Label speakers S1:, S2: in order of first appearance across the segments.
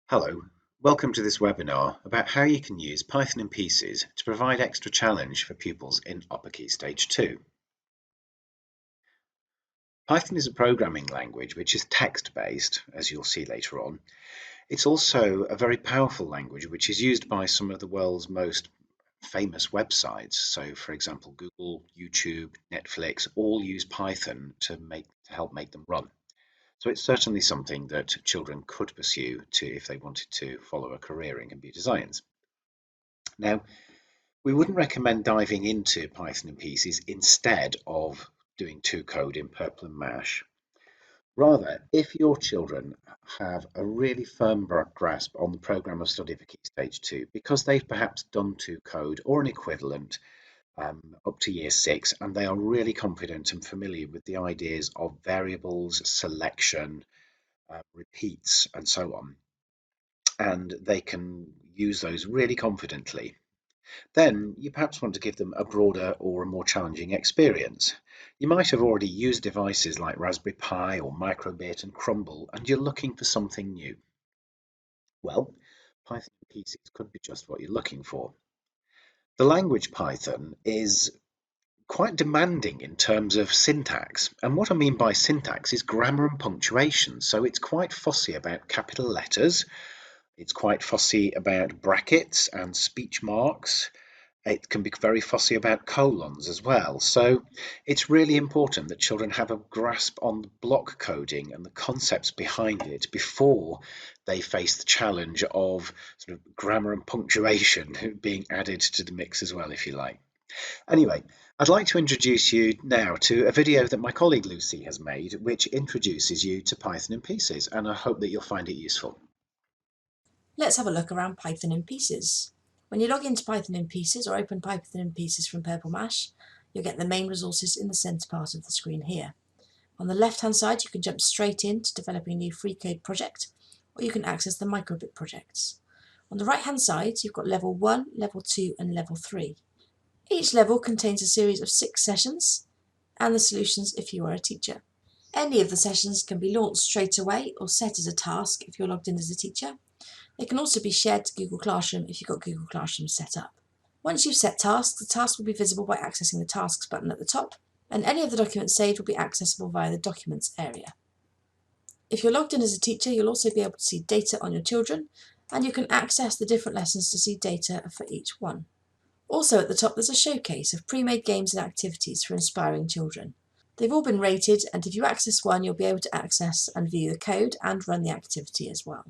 S1: Hello, welcome to this webinar about how you can use Python in Pieces to provide extra challenge for pupils in Upper Key Stage 2. Python is a programming language which is text-based, as you'll see later on. It's also a very powerful language which is used by some of the world's most famous websites. So, for example, Google, YouTube, Netflix all use Python to help make them run. So it's certainly something that children could pursue if they wanted to follow a career in computer science. Now, we wouldn't recommend diving into Python in Pieces instead of doing code in Purple and Mash. Rather, if your children have a really firm grasp on the program of study for Key Stage 2, because they've perhaps done code or an equivalent up to Year 6, and they are really confident and familiar with the ideas of variables, selection, repeats, and so on, and they can use those really confidently, then you perhaps want to give them a broader or a more challenging experience. You might have already used devices like Raspberry Pi or Microbit and Crumble, and you're looking for something new. Well, Python Pieces could be just what you're looking for. The language Python is quite demanding in terms of syntax, and what I mean by syntax is grammar and punctuation. So it's quite fussy about capital letters, it's quite fussy about brackets and speech marks. It can be very fussy about colons as well. So it's really important that children have a grasp on block coding and the concepts behind it before they face the challenge of sort of grammar and punctuation being added to the mix as well, if you like. Anyway, I'd like to introduce you now to a video that my colleague Lucy has made, which introduces you to Python in Pieces, and I hope that you'll find it useful.
S2: Let's have a look around Python in Pieces. When you log into Python in Pieces or open Python in Pieces from Purple Mash, you'll get the main resources in the centre part of the screen here. On the left-hand side, you can jump straight into developing a new free code project, or you can access the microbit projects. On the right-hand side, you've got Level 1, Level 2 and Level 3. Each level contains a series of 6 sessions and the solutions if you are a teacher. Any of the sessions can be launched straight away or set as a task if you're logged in as a teacher. They can also be shared to Google Classroom if you've got Google Classroom set up. Once you've set tasks, the task will be visible by accessing the Tasks button at the top, and any of the documents saved will be accessible via the Documents area. If you're logged in as a teacher, you'll also be able to see data on your children, and you can access the different lessons to see data for each one. Also at the top, there's a showcase of pre-made games and activities for inspiring children. They've all been rated, and if you access one, you'll be able to access and view the code and run the activity as well.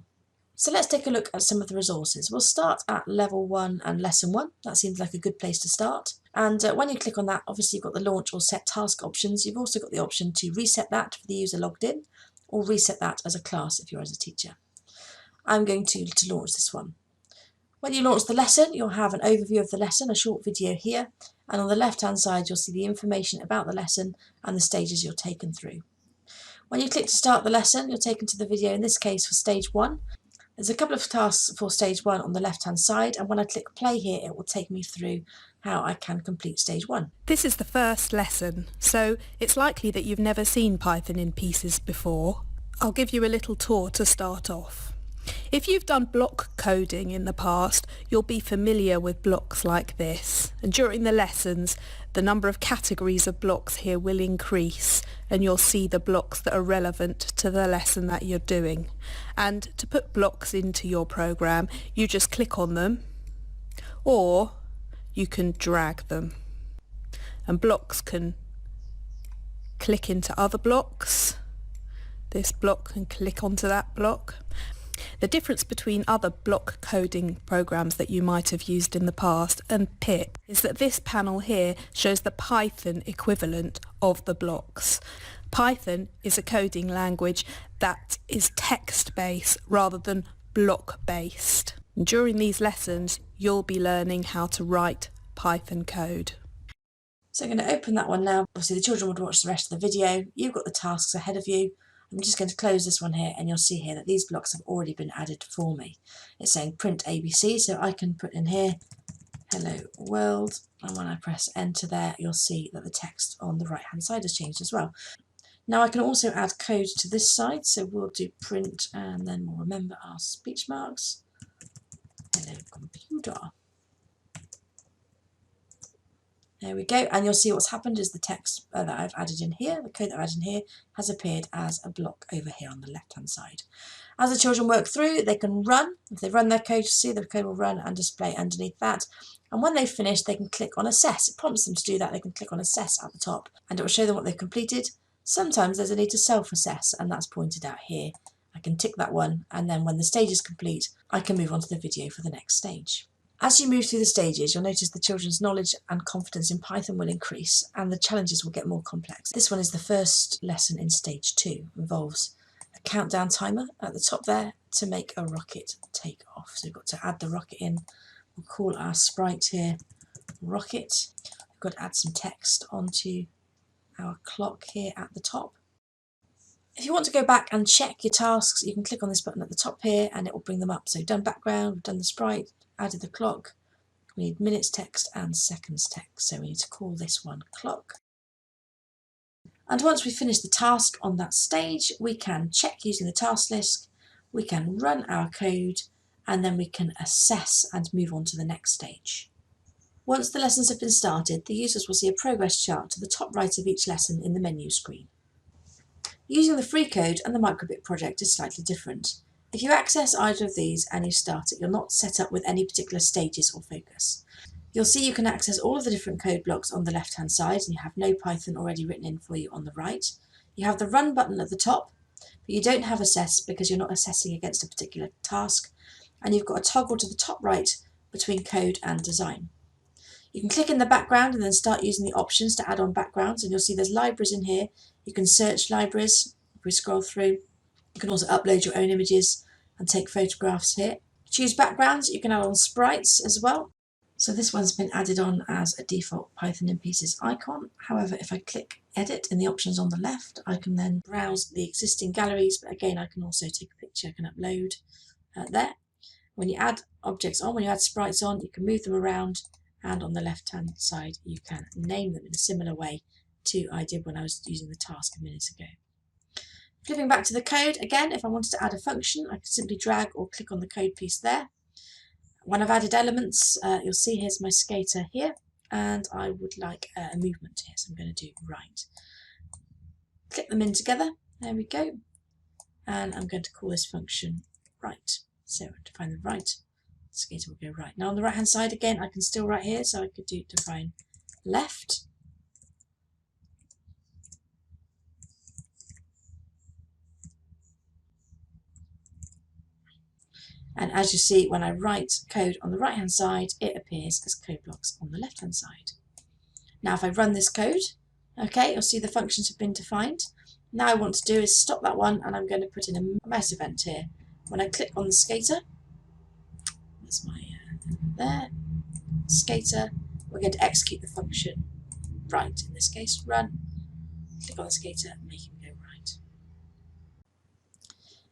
S2: So let's take a look at some of the resources. We'll start at Level 1 and Lesson 1. That seems like a good place to start. And when you click on that, obviously you've got the launch or set task options. You've also got the option to reset that for the user logged in, or reset that as a class if you're as a teacher. I'm going to launch this one. When you launch the lesson, you'll have an overview of the lesson, a short video here, and on the left-hand side you'll see the information about the lesson and the stages you're taken through. When you click to start the lesson, you're taken to the video, in this case for Stage 1. There's a couple of tasks for Stage 1 on the left-hand side, and when I click play here, it will take me through how I can complete Stage 1.
S3: This is the first lesson, so it's likely that you've never seen Python in Pieces before. I'll give you a little tour to start off. If you've done block coding in the past, you'll be familiar with blocks like this. And during the lessons, the number of categories of blocks here will increase, and you'll see the blocks that are relevant to the lesson that you're doing. And to put blocks into your program, you just click on them, or you can drag them. And blocks can click into other blocks. This block can click onto that block. The difference between other block coding programs that you might have used in the past and pip is that this panel here shows the Python equivalent of the blocks. Python is a coding language that is text-based rather than block-based. During these lessons, you'll be learning how to write Python code.
S2: So I'm going to open that one now. Obviously the children would watch the rest of the video. You've got the tasks ahead of you. I'm just going to close this one here, and you'll see here that these blocks have already been added for me. It's saying print ABC, so I can put in here hello world, and when I press enter there, you'll see that the text on the right hand side has changed as well. Now I can also add code to this side, so we'll do print and then we'll remember our speech marks. Hello computer. There we go, and you'll see what's happened is the text that I've added in here, the code that I've added in here, has appeared as a block over here on the left-hand side. As the children work through, they can run. If they run their code, you see the code will run and display underneath that. And when they've finished, they can click on Assess. It prompts them to do that. They can click on Assess at the top, and it will show them what they've completed. Sometimes there's a need to self-assess, and that's pointed out here. I can tick that one, and then when the stage is complete, I can move on to the video for the next stage. As you move through the stages, you'll notice the children's knowledge and confidence in Python will increase and the challenges will get more complex. This one is the first lesson in stage 2. It involves a countdown timer at the top there to make a rocket take off. So we've got to add the rocket in. We'll call our sprite here rocket. We've got to add some text onto our clock here at the top. If you want to go back and check your tasks, you can click on this button at the top here and it will bring them up. So done background, we've done the sprite, added the clock. We need minutes text and seconds text, so we need to call this one clock. And once we finish the task on that stage, we can check using the task list, we can run our code, and then we can assess and move on to the next stage. Once the lessons have been started, the users will see a progress chart to the top right of each lesson in the menu screen. Using the free code and the microbit project is slightly different. If you access either of these and you start it, you're not set up with any particular stages or focus. You'll see you can access all of the different code blocks on the left-hand side, and you have no Python already written in for you on the right. You have the Run button at the top, but you don't have Assess because you're not assessing against a particular task, and you've got a toggle to the top right between code and design. You can click in the background and then start using the options to add on backgrounds, and you'll see there's libraries in here. You can search libraries. If we scroll through, you can also upload your own images and take photographs here. Choose backgrounds. You can add on sprites as well. So this one's been added on as a default Python in Pieces icon. However, if I click edit in the options on the left, I can then browse the existing galleries, but again I can also take a picture, I can upload there. When you add objects on, when you add sprites on, you can move them around, and on the left hand side you can name them in a similar way to I did when I was using the task a minute ago. Flipping back to the code, again, if I wanted to add a function, I could simply drag or click on the code piece there. When I've added elements, you'll see here's my skater here, and I would like a movement here, so I'm going to do right. Click them in together, there we go, and I'm going to call this function right. So to find the right, the skater will go right. Now on the right hand side again, I can still write here, so I could do define left. And as you see, when I write code on the right hand side, it appears as code blocks on the left hand side. Now if I run this code, okay, you'll see the functions have been defined. Now I want to do is stop that one, and I'm going to put in a mouse event here. When I click on the skater, that's my there, skater, we're going to execute the function right, in this case run, click on the skater, make him go right.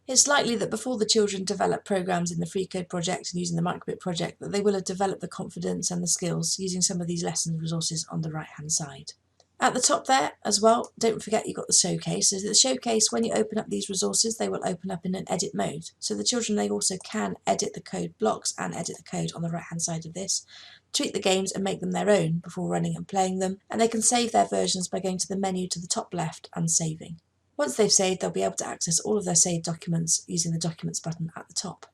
S2: It's likely that before the children develop programs in the free code project and using the microbit project, that they will have developed the confidence and the skills using some of these lessons resources on the right hand side. At the top there as well, don't forget you've got the showcase. So the showcase, when you open up these resources, they will open up in an edit mode. So the children, they also can edit the code blocks and edit the code on the right hand side of this, tweak the games and make them their own before running and playing them, and they can save their versions by going to the menu to the top left and saving. Once they've saved, they'll be able to access all of their saved documents using the Documents button at the top.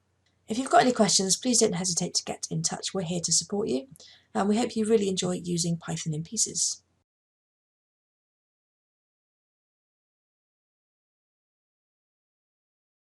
S2: If you've got any questions, please don't hesitate to get in touch. We're here to support you, and we hope you really enjoy using Python in Pieces.